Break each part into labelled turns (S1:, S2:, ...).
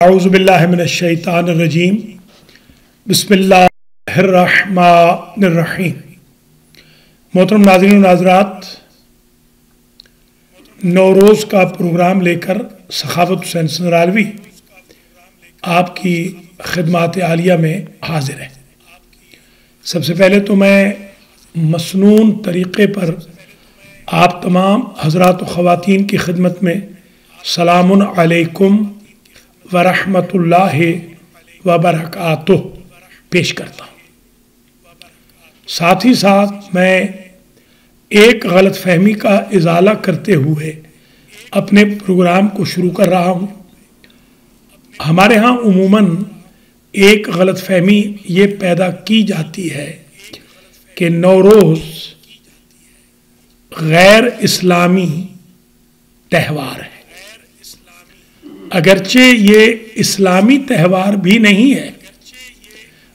S1: اعوذ باللہ من الشیطان الرجیم بسم اللہ الرحمن الرحیم۔ محترم ناظرین و ناظرات، نوروز کا پروگرام لے کر سخاوت حسین سنرالوی آپ کی خدمات عالیہ میں حاضر ہے۔ سب سے پہلے تو میں مسنون طریقے پر آپ تمام حضرات و خواتین کی خدمت میں سلام علیکم ورحمۃ اللہ وبرکاتہ پیش کرتا ہوں۔ ساتھ ہی ساتھ میں ایک غلط فہمی کا ازالہ کرتے ہوئے اپنے پروگرام کو شروع کر رہا ہوں۔ ہمارے ہاں عموماً ایک غلط فہمی یہ پیدا کی جاتی ہے کہ نوروز غیر اسلامی تہوار ہے، اگرچہ یہ اسلامی تہوار بھی نہیں ہے،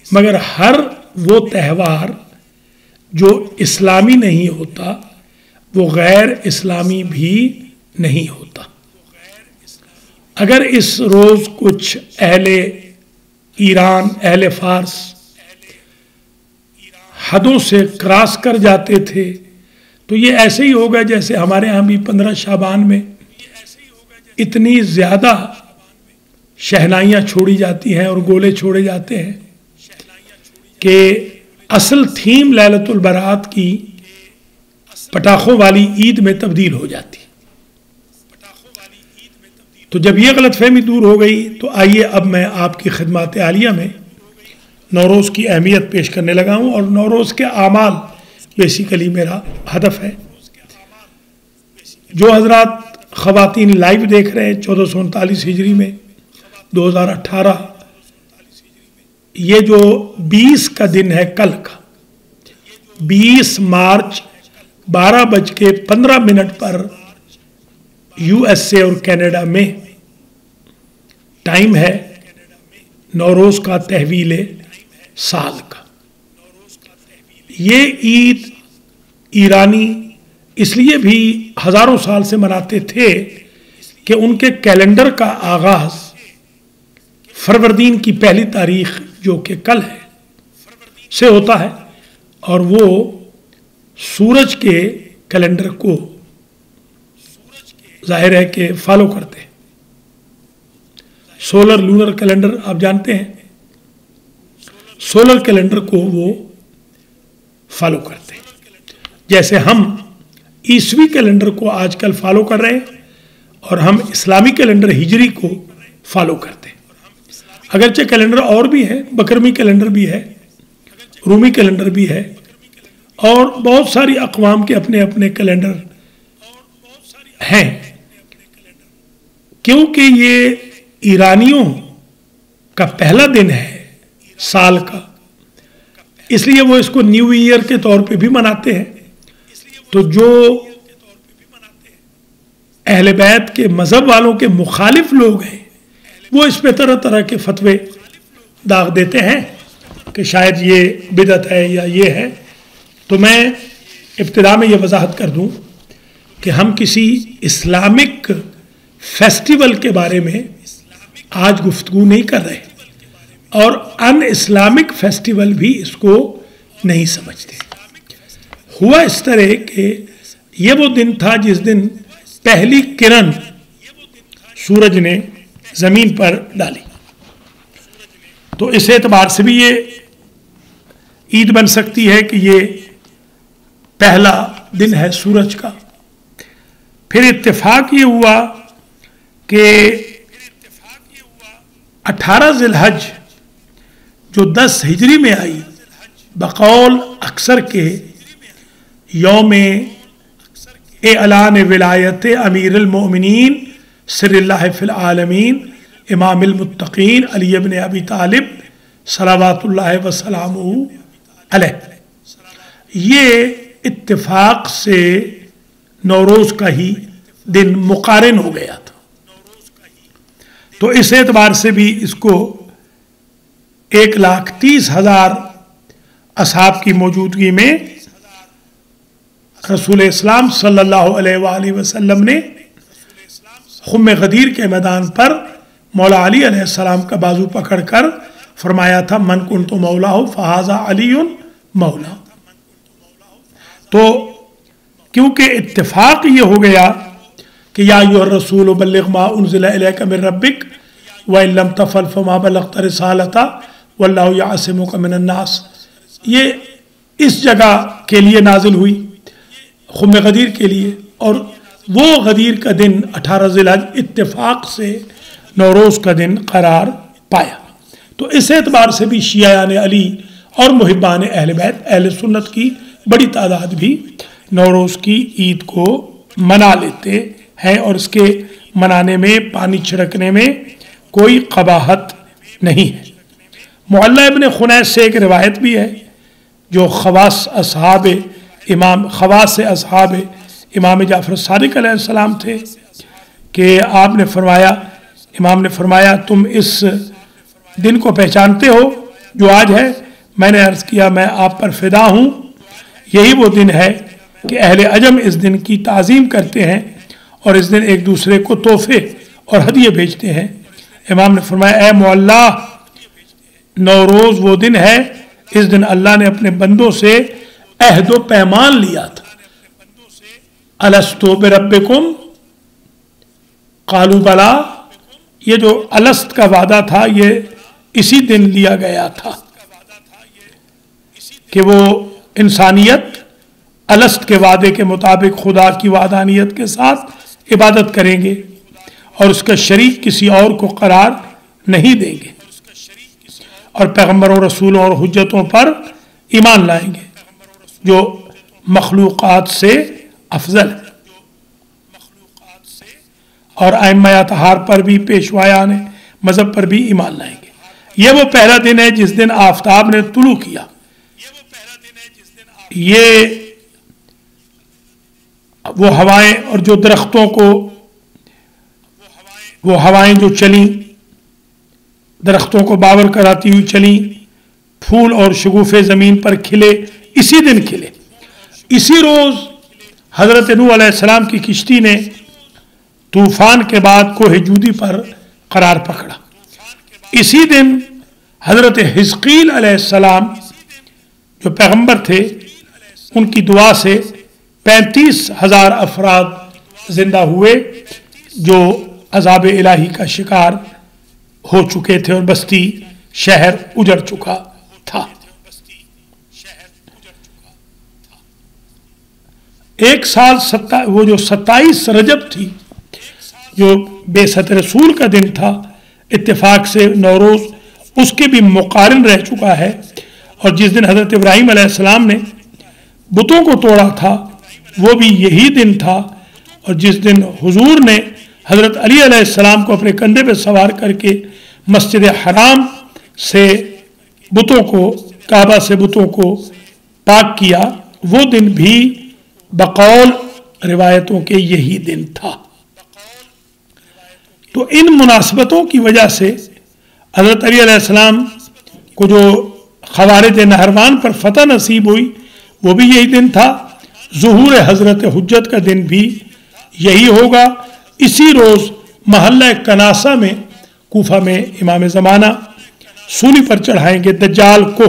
S1: مگر ہر وہ تہوار جو اسلامی نہیں ہوتا وہ غیر اسلامی بھی نہیں ہوتا۔ اگر اس روز کچھ اہل ایران، اہل فارس حدوں سے کراس کر جاتے تھے تو یہ ایسے ہی ہوگا جیسے ہمارے ہاں بھی 15 شعبان میں اتنی زیادہ شہنائیاں چھوڑی جاتی ہیں اور گولے چھوڑے جاتے ہیں کہ اصل تھیم لیلۃ البرات کی پٹاخوں والی عید میں تبدیل ہو جاتی۔ تو جب یہ غلط فہمی دور ہو گئی تو آئیے اب میں آپ کی خدمات عالیہ میں نوروز کی اہمیت پیش کرنے لگا ہوں، اور نوروز کے اعمال بیسیکلی میرا ہدف ہے۔ جو حضرات خواتین لائیو دیکھ رہے ہیں 1439 ہجری میں 2018، یہ جو 20 کا دن ہے کل کا 20 مارچ 12:15 پر USA اور کینیڈا میں ٹائم ہے نوروز کا تحویل سال کا۔ یہ عید ایرانی اس لیے بھی ہزاروں سال سے مناتے تھے کہ ان کے کیلنڈر کا آغاز فروردین کی پہلی تاریخ جو کہ کل ہے سے ہوتا ہے، اور وہ سورج کے کیلنڈر کو ظاہر ہے کہ فالو کرتے ہیں۔ سولر لونر کیلنڈر آپ جانتے ہیں، سولر کیلنڈر کو وہ فالو کرتے ہیں، جیسے ہم عیسوی کیلنڈر کو آج کل فالو کر رہے ہیں اور ہم اسلامی کیلنڈر ہجری کو فالو کرتے ہیں۔ اگرچہ کیلنڈر اور بھی ہے، بکرمی کیلنڈر بھی ہے، رومی کیلنڈر بھی ہے، اور بہت ساری اقوام کے اپنے اپنے کیلنڈر ہیں۔ کیونکہ یہ ایرانیوں کا پہلا دن ہے سال کا، اس لیے وہ اس کو نیو ایئر کے طور پہ بھی مناتے ہیں۔ تو جو اہل بیت کے مذہب والوں کے مخالف لوگ ہیں وہ اس پہ طرح طرح کے فتوے داغ دیتے ہیں کہ شاید یہ بدعت ہے یا یہ ہے۔ تو میں ابتدا میں یہ وضاحت کر دوں کہ ہم کسی اسلامک فیسٹیول کے بارے میں آج گفتگو نہیں کر رہے، اور ان اسلامک فیسٹیول بھی اس کو نہیں سمجھتے۔ ہوا اس طرح کہ یہ وہ دن تھا جس دن پہلی کرن سورج نے زمین پر ڈالی، تو اس اعتبار سے بھی یہ عید بن سکتی ہے کہ یہ پہلا دن ہے سورج کا۔ پھر اتفاق یہ ہوا کہ 18 ذی الحج جو 10 ہجری میں آئی، بقول اکثر کے یوم اعلان ولایت امیر المؤمنین سر اللہ فی العالمین امام المتقین علی ابن ابی طالب صلوات اللہ وسلامہ علیہ، یہ اتفاق سے نوروز کا ہی دن مقارن ہو گیا تھا۔ تو اس اعتبار سے بھی اس کو 1,30,000 اصحاب کی موجودگی میں رسول اسلام صلی اللہ علیہ وآلہ وسلم نے خم غدیر کے میدان پر مولا علی علیہ السلام کا بازو پکڑ کر فرمایا تھا من کنت مولا فہذا علی مولا. تو کیونکہ اتفاق یہ ہو گیا کہ یا ایھا الرسول بلغ ما انزل الیک من ربک وان لم تفعل فما بلغت رسالتہ واللہ یعصمک من الناس، یہ اس جگہ کے لیے نازل ہوئی، خم غدیر کے لیے، اور وہ غدیر کا دن 18 ذی الحجہ اتفاق سے نوروز کا دن قرار پایا. تو اس اعتبار سے بھی شیعیان علی اور محبان اہل بیت اہل سنت کی بڑی تعداد بھی نوروز کی عید کو منا لیتے ہیں، اور اس کے منانے میں پانی چھڑکنے میں کوئی قباحت نہیں ہے. معلی ابن خنیس سے ایک روایت بھی ہے جو خواص اصحاب امام جعفر صادق علیہ السلام تھے کہ آپ نے فرمایا، امام نے فرمایا تم اس دن کو پہچانتے ہو جو آج ہے؟ میں نے عرض کیا میں آپ پر فدا ہوں، یہی وہ دن ہے کہ اہل عجم اس دن کی تعظیم کرتے ہیں اور اس دن ایک دوسرے کو تحفے اور ہدیے بھیجتے ہیں. امام نے فرمایا اے معلی، نوروز وہ دن ہے اس دن اللہ نے اپنے بندوں سے عہد و پیمان لیا تھا. الست بربکم قالوا بلا، یہ جو الست کا وعدہ تھا یہ اسی دن لیا گیا تھا کہ وہ انسانیت الست کے وعدے کے مطابق خدا کی وحدانیت کے ساتھ عبادت کریں گے اور اس کا شریک کسی اور کو قرار نہیں دیں گے، اور پیغمبروں رسولوں اور حجتوں پر ایمان لائیں گے جو مخلوقات سے افضل ہے، اور ائمہ اطہار پر بھی پیشوایان مذہب پر بھی ایمان لائیں گے. یہ وہ پہلا دن ہے جس دن آفتاب نے طلوع کیا. یہ وہ ہوائیں اور جو درختوں کو وہ ہوائیں جو چلیں، درختوں کو باور کراتی ہوئی چلیں، پھول اور شگوفے زمین پر کھلے، اسی دن کھلے. اسی روز حضرت نوح علیہ السلام کی کشتی نے طوفان کے بعد کوہ جودی پر قرار پکڑا. اسی دن حضرت حزقیل علیہ السلام جو پیغمبر تھے ان کی دعا سے 35,000 افراد زندہ ہوئے جو عذاب الہی کا شکار ہو چکے تھے اور بستی شہر اجڑ چکا تھا. ایک سال وہ جو 27 رجب تھی جو بعثت رسول کا دن تھا، اتفاق سے نوروز اس کے بھی مقارن رہ چکا ہے، اور جس دن حضرت ابراہیم علیہ السلام نے بتوں کو توڑا تھا وہ بھی یہی دن تھا، اور جس دن حضور نے حضرت علی علیہ السلام کو اپنے کندھے پہ سوار کر کے مسجد حرام سے بتوں کو، کعبہ سے بتوں کو پاک کیا، وہ دن بھی بقول روایتوں کے یہی دن تھا. تو ان مناسبتوں کی وجہ سے حضرت علی علیہ السلام کو جو خوارج نہروان پر فتح نصیب ہوئی وہ بھی یہی دن تھا. ظہور حضرت حجت کا دن بھی یہی ہوگا. اسی روز محلہ کناسہ میں کوفہ میں امام زمانہ سولی پر چڑھائیں گے دجال کو.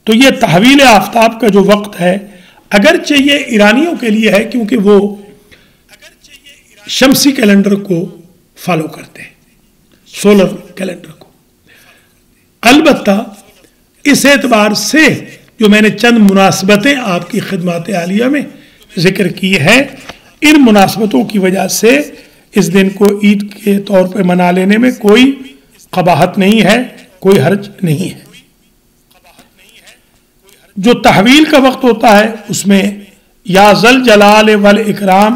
S1: تو یہ تحویل آفتاب کا جو وقت ہے، اگرچہ یہ ایرانیوں کے لیے ہے کیونکہ وہ شمسی کیلنڈر کو فالو کرتے ہیں، سولر کیلنڈر کو. البتہ اس اعتبار سے جو میں نے چند مناسبتیں آپ کی خدمات عالیہ میں ذکر کی ہے، ان مناسبتوں کی وجہ سے اس دن کو عید کے طور پہ منا لینے میں کوئی قباحت نہیں ہے، کوئی حرج نہیں ہے. جو تحویل کا وقت ہوتا ہے اس میں یا ذل جلال والاکرام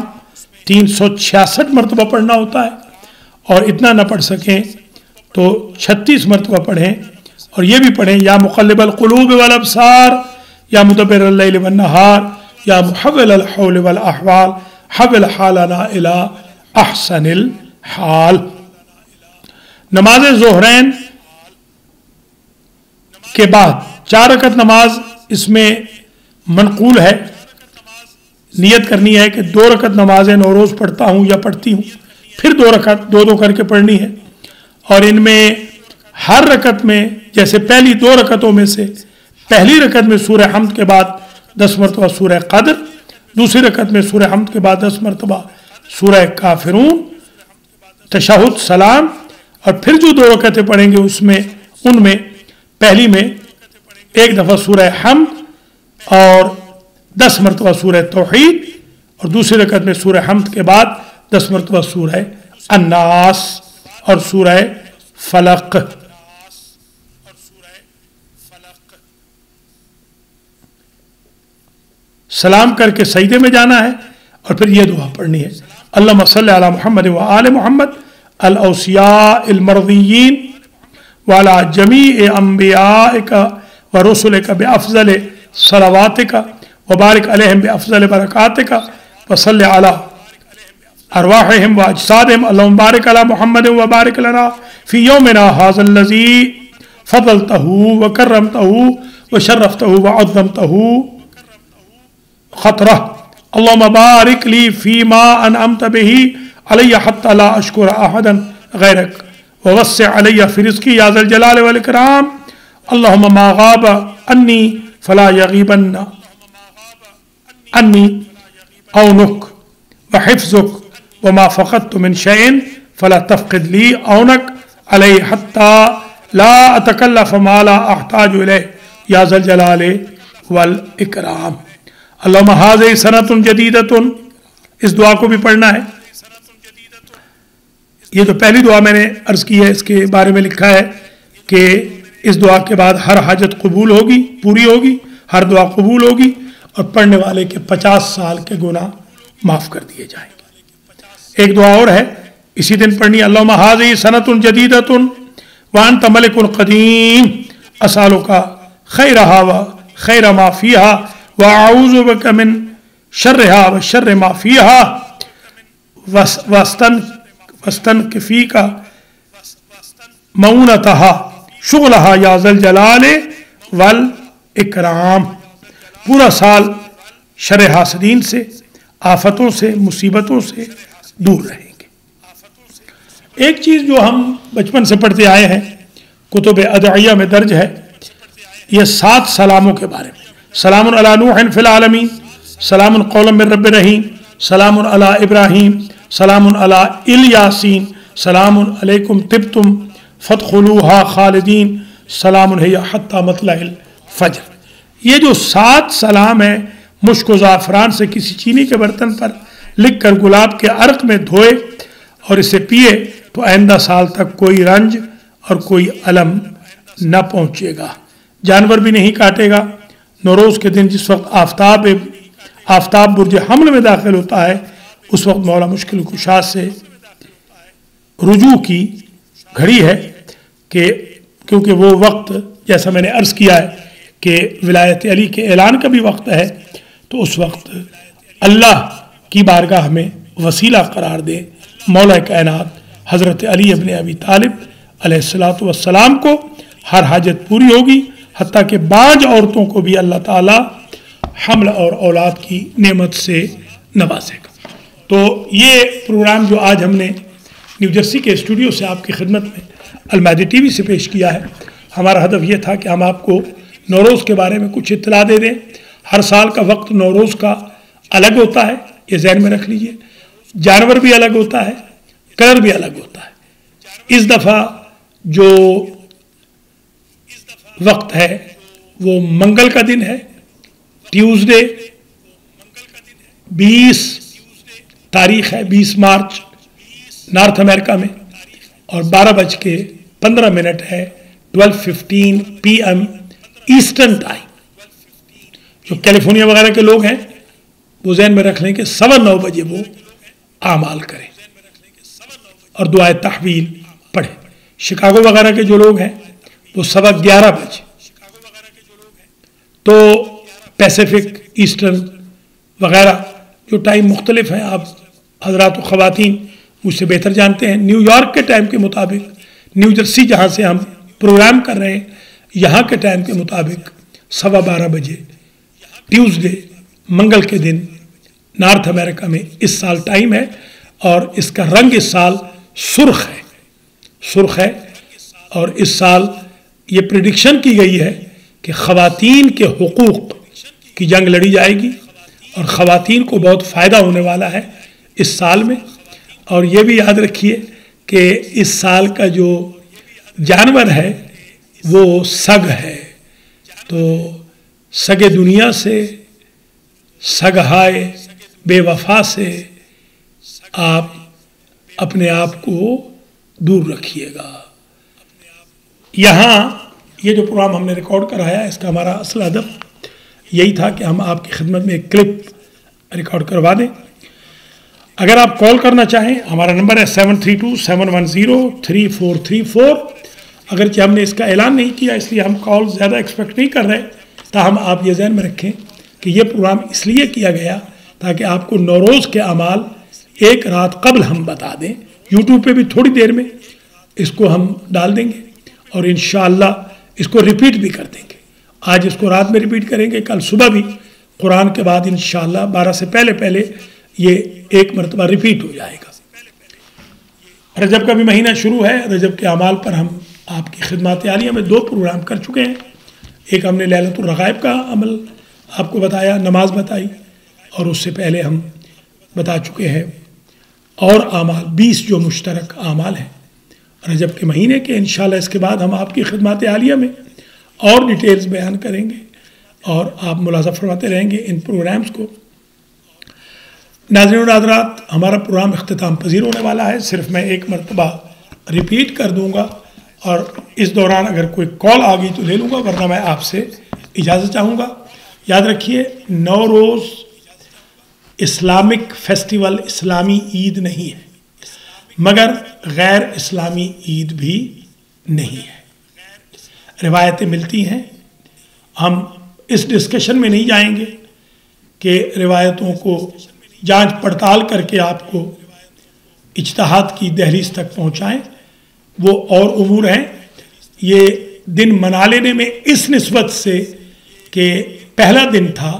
S1: 366 مرتبہ پڑھنا ہوتا ہے، اور اتنا نہ پڑھ سکیں تو 36 مرتبہ پڑھیں، اور یہ بھی پڑھیں یا مقلب القلوب والابصار یا مدبر اللیل والنہار یا محول الحول والاحوال حول حالنا الی احسن الحال. نماز ظہرین کے بعد 4 رکعت نماز اس میں منقول ہے. نیت کرنی ہے کہ 2 رکعت نماز نوروز پڑھتا ہوں یا پڑھتی ہوں، پھر 2 رکعت 2 کر کے پڑھنی ہے. اور ان میں ہر رکعت میں جیسے پہلی 2 رکعتوں میں سے پہلی رکعت میں سورہ حمد کے بعد 10 مرتبہ سورہ قدر، دوسری رکعت میں سورہ حمد کے بعد 10 مرتبہ سورہ کافرون، تشہد سلام، اور پھر جو 2 رکعتیں پڑھیں گے ان میں پہلی میں 1 دفعہ سورہ حمد اور 10 مرتبہ سورہ توحید، اور دوسری رکعت میں سورہ حمد کے بعد 10 مرتبہ سورہ الناس اور سورہ فلق۔ سلام کر کے سجدے میں جانا ہے اور پھر یہ دعا پڑھنی ہے، اللہم صلی علی محمد و آل محمد الاوصیاء المرضیین وعلی جمیع انبیائک و رسلک بافضل صلواتک وبارک علیہم بافضل برکاتک وصلی علی ارواحہم و اجسادہم، اللہم بارک علی محمد و بارک لنا فی یومنا ھذا الذی فضلتہ وکرمتہ وشرفتہ وعظمتہ خطرہ، اللہم بارک لی فیما انعمت بہ علی حتی لا اشکر احدا غیرک ووسع علی فی رزقی یا ذا الجلال والاکرام، اللہم ما غاب انی فلا یغیبن انی عونک وحفظک وما فقدت من شیء فلا تفقد لی عونک علی حتی لا اتکلف ما لا احتاج الیہ یا ذا الجلال والاکرام۔ اللہم ھذہ سنۃ جدیدۃ، اس دعا کو بھی پڑھنا ہے۔ یہ جو پہلی دعا میں نے عرض کی ہے اس کے بارے میں لکھا ہے کہ اس دعا کے بعد ہر حاجت قبول ہوگی، پوری ہوگی، ہر دعا قبول ہوگی، اور پڑھنے والے کے 50 سال کے گناہ معاف کر دیے جائیں گے۔ ایک دعا اور ہے اسی دن پڑھنی، اللہم ھذہ سنۃ جدیدۃ وانت ملک قدیم اسألک خیرھا و خیر ما فیھا وَأَعُوذُ بِكَ مِن شَرِّهَا وَشَرِّ مَا فِيهَا وَاسْتَنْكِفِيكَ مَعُونَتَهَا شُغْلَهَا يَا ذَا الْجَلَالِ وَالْإِكْرَامِ۔ پورا سال شر حاسدین سے، آفتوں سے، مصیبتوں سے دور رہیں گے۔ ایک چیز جو ہم بچپن سے پڑھتے آئے ہیں، کتب ادعیہ میں درج ہے، یہ 7 سلاموں کے بارے میں، سلام علی نوح فی العالمین، سلام قولا من رب رحیم، سلام علی ابراہیم، سلام علی الیاسین، سلام علیکم طبتم فادخلوها خالدین، سلام ہی حتی مطلع الفجر۔ یہ جو 7 سلام ہیں مشک و زعفران سے کسی چینی کے برتن پر لکھ کر گلاب کے عرق میں دھوئے اور اسے پیے تو آئندہ سال تک کوئی رنج اور کوئی الم نہ پہنچے گا، جانور بھی نہیں کاٹے گا۔ نوروز کے دن جس وقت آفتاب برج حمل میں داخل ہوتا ہے، اس وقت مولا مشکل کشا سے رجوع کی گھڑی ہے، کہ کیونکہ وہ وقت جیسا میں نے عرض کیا ہے کہ ولایت علی کے اعلان کا بھی وقت ہے، تو اس وقت اللہ کی بارگاہ میں وسیلہ قرار دے مولا کائنات حضرت علی ابن ابی طالب علیہ السلام کو ہر حاجت پوری ہوگی، حتیٰ کہ بعض عورتوں کو بھی اللہ تعالیٰ حمل اور اولاد کی نعمت سے نوازے گا۔ تو یہ پروگرام جو آج ہم نے نیو جرسی کے اسٹوڈیو سے آپ کی خدمت میں المہدی ٹی وی سے پیش کیا ہے، ہمارا ہدف یہ تھا کہ ہم آپ کو نوروز کے بارے میں کچھ اطلاع دے دیں۔ ہر سال کا وقت نوروز کا الگ ہوتا ہے، یہ ذہن میں رکھ لیجئے، جانور بھی الگ ہوتا ہے، کلر بھی الگ ہوتا ہے۔ اس دفعہ جو وقت ہے وہ منگل کا دن ہے، ٹیوزڈے 20 تاریخ ہے، 20 مارچ نارتھ امریکہ میں، اور 12:15 ہے، 12:15 PM ایسٹرن ٹائم۔ جو کیلیفورنیا وغیرہ کے لوگ ہیں وہ ذہن میں رکھ لیں کہ 9:15 بجے وہ اعمال کریں اور دعائے تحویل پڑھیں۔ شکاگو وغیرہ کے جو لوگ ہیں وہ 11:15 بجے، تو پیسیفک ایسٹرن وغیرہ جو ٹائم مختلف ہیں، آپ حضرات و خواتین مجھ سے بہتر جانتے ہیں۔ نیو یارک کے ٹائم کے مطابق، نیو جرسی جہاں سے ہم پروگرام کر رہے ہیں، یہاں کے ٹائم کے مطابق 12:15 بجے ٹیوزڈے منگل کے دن نارتھ امریکہ میں اس سال ٹائم ہے، اور اس کا رنگ اس سال سرخ ہے، سرخ ہے، اور اس سال یہ پریڈکشن کی گئی ہے کہ خواتین کے حقوق کی جنگ لڑی جائے گی اور خواتین کو بہت فائدہ ہونے والا ہے اس سال میں۔ اور یہ بھی یاد رکھیے کہ اس سال کا جو جانور ہے وہ سگ ہے، تو سگ دنیا سے، سگ ہائے بے وفا سے آپ اپنے آپ کو دور رکھیے گا۔ یہاں یہ جو پروگرام ہم نے ریکارڈ کرایا، اس کا ہمارا اصل ہدف یہی تھا کہ ہم آپ کی خدمت میں ایک کلپ ریکارڈ کروا دیں۔ اگر آپ کال کرنا چاہیں، ہمارا نمبر ہے 7327103434۔ اگرچہ ہم نے اس کا اعلان نہیں کیا، اس لیے ہم کال زیادہ ایکسپیکٹ نہیں کر رہے، تاہم آپ یہ ذہن میں رکھیں کہ یہ پروگرام اس لیے کیا گیا تاکہ آپ کو نوروز کے اعمال ایک رات قبل ہم بتا دیں۔ یوٹیوب پہ بھی تھوڑی دیر میں اس کو ہم ڈال دیں گے اور انشاءاللہ اس کو ریپیٹ بھی کر دیں گے۔ آج اس کو رات میں ریپیٹ کریں گے، کل صبح بھی قرآن کے بعد انشاءاللہ 12 سے پہلے یہ ایک مرتبہ ریپیٹ ہو جائے گا۔ رجب کا بھی مہینہ شروع ہے۔ رجب کے اعمال پر ہم آپ کی خدمات عالیہ میں 2 پروگرام کر چکے ہیں۔ ایک ہم نے لیلۃ الرغائب کا عمل آپ کو بتایا، نماز بتائی، اور اس سے پہلے ہم بتا چکے ہیں اور اعمال 20 جو مشترک اعمال ہیں رجب کے مہینے کے۔ انشاءاللہ اس کے بعد ہم آپ کی خدمات عالیہ میں اور ڈیٹیلز بیان کریں گے اور آپ ملاحظہ فرماتے رہیں گے ان پروگرامز کو۔ ناظرین و حضرات، ہمارا پروگرام اختتام پذیر ہونے والا ہے، صرف میں ایک مرتبہ ریپیٹ کر دوں گا اور اس دوران اگر کوئی کال آ گئی تو لے لوں گا، ورنہ میں آپ سے اجازت چاہوں گا۔ یاد رکھیے، نوروز اسلامک فیسٹیول، اسلامی عید نہیں ہے، مگر غیر اسلامی عید بھی نہیں ہے۔ روایتیں ملتی ہیں، ہم اس ڈسکشن میں نہیں جائیں گے کہ روایتوں کو جانچ پڑتال کر کے آپ کو اجتہاد کی دہلیز تک پہنچائیں، وہ اور امور ہیں۔ یہ دن منا لینے میں اس نسبت سے کہ پہلا دن تھا،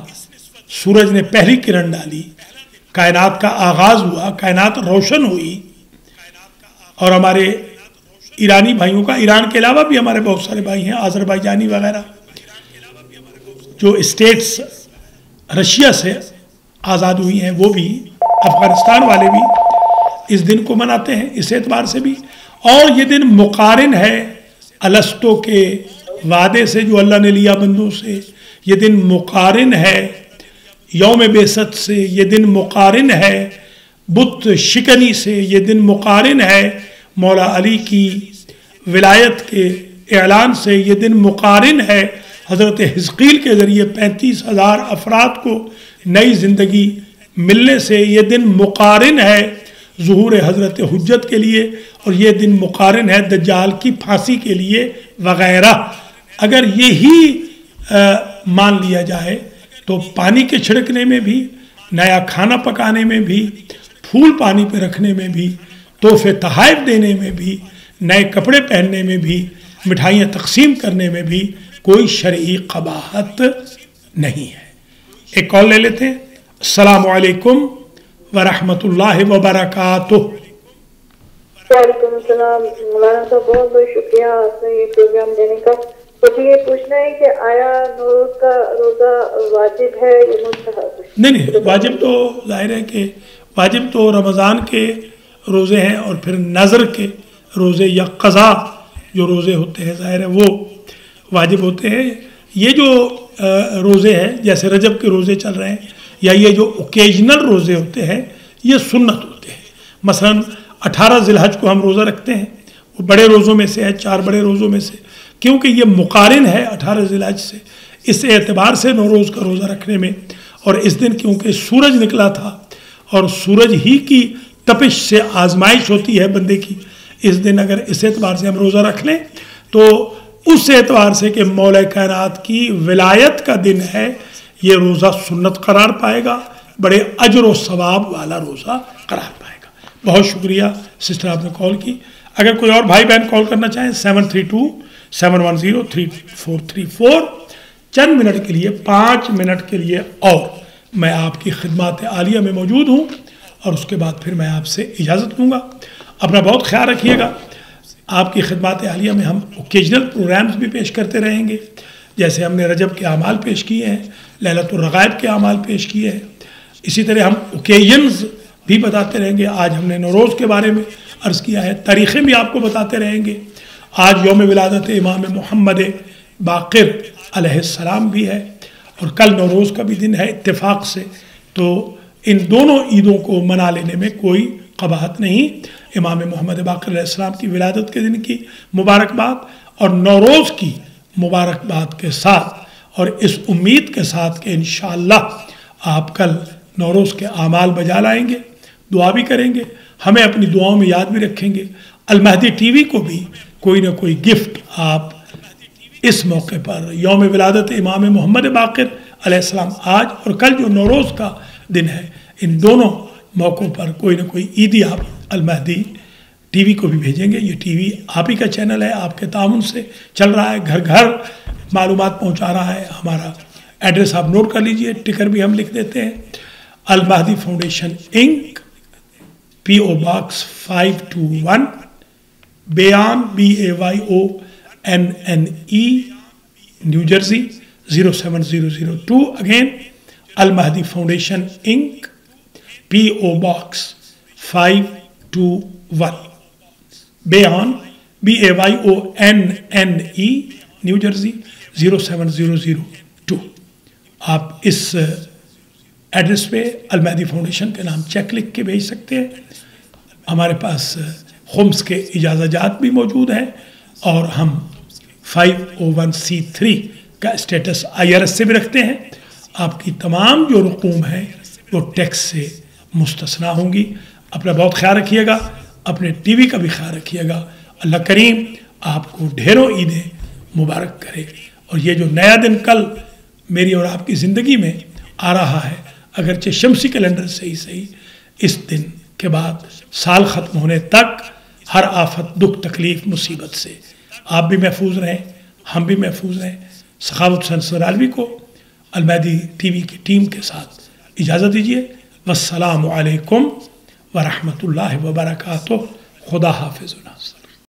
S1: سورج نے پہلی کرن ڈالی، کائنات کا آغاز ہوا، کائنات روشن ہوئی، اور ہمارے ایرانی بھائیوں کا، ایران کے علاوہ بھی ہمارے بہت سارے بھائی ہیں، آذربائیجانی وغیرہ، جو اسٹیٹس رشیا سے آزاد ہوئی ہیں، وہ بھی، افغانستان والے بھی اس دن کو مناتے ہیں اس اعتبار سے بھی۔ اور یہ دن مقارن ہے الستو کے وعدے سے جو اللہ نے لیا بندوں سے، یہ دن مقارن ہے یوم بعثت سے، یہ دن مقارن ہے بت شکنی سے، یہ دن مقارن ہے مولا علی کی ولایت کے اعلان سے، یہ دن مقارن ہے حضرت حزقیل کے ذریعے 35,000 افراد کو نئی زندگی ملنے سے، یہ دن مقارن ہے ظہور حضرت حجت کے لیے، اور یہ دن مقارن ہے دجال کی پھانسی کے لیے وغیرہ۔ اگر یہی مان لیا جائے تو پانی کے چھڑکنے میں بھی، نیا کھانا پکانے میں بھی، پھول پانی پہ رکھنے میں بھی، تحفے تحائف دینے میں بھی، نئے کپڑے پہننے میں بھی، مٹھائیاں تقسیم کرنے میں بھی کوئی شرعی قباحت نہیں ہے۔ ایک کال لے لیتے ہیں۔ السلام علیکم ورحمۃ اللہ وبرکاتہ۔
S2: وعلیکم السلام مولانا صاحب، بہت بہت شکریہ آپ نے یہ پروگرام دینے کا۔ مجھے یہ پوچھنا ہے کہ آیا نوروز کا روزہ واجب ہے یا مستحب؟
S1: نہیں، واجب تو ظاہر ہے کہ واجب تو رمضان کے روزے ہیں، اور پھر نظر کے روزے یا قضا جو روزے ہوتے ہیں ظاہر ہے وہ واجب ہوتے ہیں۔ یہ جو روزے ہیں جیسے رجب کے روزے چل رہے ہیں، یا یہ جو اوکیجنل روزے ہوتے ہیں، یہ سنت ہوتے ہیں۔ مثلا 18 ذی الحج کو ہم روزہ رکھتے ہیں، وہ بڑے روزوں میں سے ہے، 4 بڑے روزوں میں سے، کیونکہ یہ مقارن ہے 18 ذی الحج سے، اس اعتبار سے نوروز کا روزہ رکھنے میں۔ اور اس دن کیونکہ سورج نکلا تھا، اور سورج ہی کی تپش سے آزمائش ہوتی ہے بندے کی، اس دن اگر اس اعتبار سے ہم روزہ رکھ لیں تو اس اعتبار سے کہ مولا کائنات کی ولایت کا دن ہے، یہ روزہ سنت قرار پائے گا، بڑے اجر و ثواب والا روزہ قرار پائے گا۔ بہت شکریہ سسٹر، آپ نے کال کی۔ اگر کوئی اور بھائی بہن کال کرنا چاہیں 7327103434، چند منٹ کے لیے، 5 منٹ کے لیے اور میں آپ کی خدمات عالیہ میں موجود ہوں، اور اس کے بعد پھر میں آپ سے اجازت لوں گا۔ اپنا بہت خیال رکھیے گا۔ آپ کی خدمات عالیہ میں ہم اوکیجنل پروگرامز بھی پیش کرتے رہیں گے، جیسے ہم نے رجب کے اعمال پیش کیے ہیں، لیلۃ الرغائب کے اعمال پیش کیے ہیں، اسی طرح ہم اوکیجنز بھی بتاتے رہیں گے۔ آج ہم نے نوروز کے بارے میں عرض کیا ہے، تاریخیں بھی آپ کو بتاتے رہیں گے۔ آج یوم ولادت امام محمد باقر علیہ السلام بھی ہے، اور کل نوروز کا بھی دن ہے اتفاق سے، تو ان دونوں عیدوں کو منا لینے میں کوئی قباحت نہیں۔ امام محمد باقر علیہ السلام کی ولادت کے دن کی مبارکباد اور نوروز کی مبارکباد کے ساتھ، اور اس امید کے ساتھ کہ انشاءاللہ آپ کل نوروز کے اعمال بجا لائیں گے، دعا بھی کریں گے، ہمیں اپنی دعاؤں میں یاد بھی رکھیں گے۔ المہدی ٹی وی کو بھی کوئی نہ کوئی گفٹ آپ اس موقع پر، یوم ولادت امام محمد باقر علیہ السلام آج اور کل جو نوروز کا دن ہے، ان دونوں موقعوں پر کوئی نہ کوئی عیدی آپ المہدی ٹی وی کو بھی بھیجیں گے۔ یہ ٹی وی آپ ہی کا چینل ہے، آپ کے تعاون سے چل رہا ہے، گھر گھر معلومات پہنچا رہا ہے۔ ہمارا ایڈریس آپ نوٹ کر لیجئے، ٹکر بھی ہم لکھ دیتے ہیں۔ المہدی Foundation Inc, P O box 521، Bayonne BAYONNE، New Jersey 07002۔ Again Al-Mahdi Foundation Inc, P O box 521، Bayonne BAYONNE، New Jersey 07002۔ آپ اس ایڈریس پہ المہدی فاؤنڈیشن کے نام چیک لکھ کے بھیج سکتے ہیں۔ ہمارے پاس خمس کے اجازہ جات بھی موجود ہیں، اور ہم 501c3 کا اسٹیٹس IRS سے بھی رکھتے ہیں۔ آپ کی تمام جو رقوم ہیں وہ ٹیکس سے مستثنا ہوں گی۔ اپنا بہت خیال رکھیے گا، اپنے ٹی وی کا بھی خیال رکھیے گا۔ اللہ کریم آپ کو ڈھیروں عیدیں مبارک کرے، اور یہ جو نیا دن کل میری اور آپ کی زندگی میں آ رہا ہے، اگرچہ شمسی کیلنڈر سے ہی صحیح، اس دن کے بعد سال ختم ہونے تک ہر آفت، دکھ، تکلیف، مصیبت سے آپ بھی محفوظ رہیں، ہم بھی محفوظ رہیں۔ سخاوت حسین سرالوی کو المہدی ٹی وی کی ٹیم کے ساتھ اجازت دیجیے۔ والسلام علیکم ورحمۃ اللہ وبرکاتہ۔ خدا حافظ۔